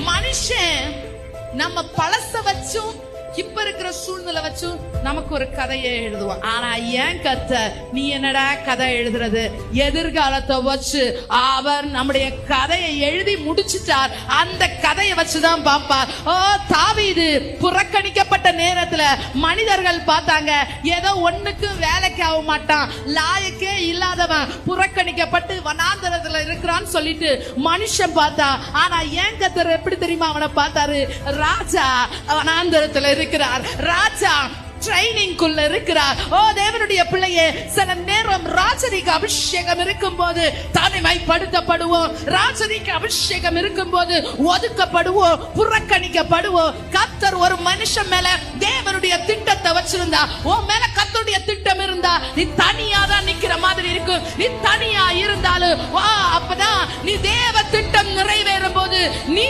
மனுஷன் நம்ம பழச வச்சும் இப்ப இருக்கிற சூழ்நிலை வச்சும் நமக்கு ஒரு கதையை எழுதுவான். ஆனா ஏன் கர்த்தர் நீ என்னடா கதை எழுதுறது? எதிர்காலத்தை வச்சு அவர் நம்முடைய கதையை எழுதி முடிச்சிட்டார். அந்த கதையை வச்சுதான் பாப்பார். ஓ, தாவீது புறக்கணிக்கப்பட்ட நேரத்துல மனிதர்கள் பார்த்தாங்க, ஏதோ ஒண்ணுக்கு வேலைக்கு ஆக மாட்டான், லாயக்கே இல்லாதவன், புறக்கணிக்கப்பட்டு வனாந்தரத்துல இருக்கிறான்னு சொல்லிட்டு மனுஷன் பார்த்தா. ஆனா ஏன் கர்த்தர் எப்படி தெரியுமா அவனை பார்த்தாரு? ராஜா வனாந்தரத்துல இருக்கிறார், ராஜா ட்ரைனிங் குள்ள இருக்கிறார். ஓ தேவனுடைய பிள்ளையே, சில நேரம் ராஜரிக அபிஷேகம் இருக்கும் போது தனிமைப்படுத்தப்படுவோம், ராஜரிக அபிஷேகம் இருக்கும் போது ஒதுக்கப்படுவோம், புறக்கணிக்கப்படுவோம். கர்த்தர் ஒரு மனுஷன் மேல தேவனுடைய திட்டத்தை வச்சிருந்தா, உன் மேல கர்த்தருடைய திட்டம் இருந்தா நீ தனியா தான் நிக்கிற மாதிரி இருக்கும். நீ தனியா இருந்தாலும் அப்பதான் நீ தேவ திட்டம் நிறைவேறும் போது நீ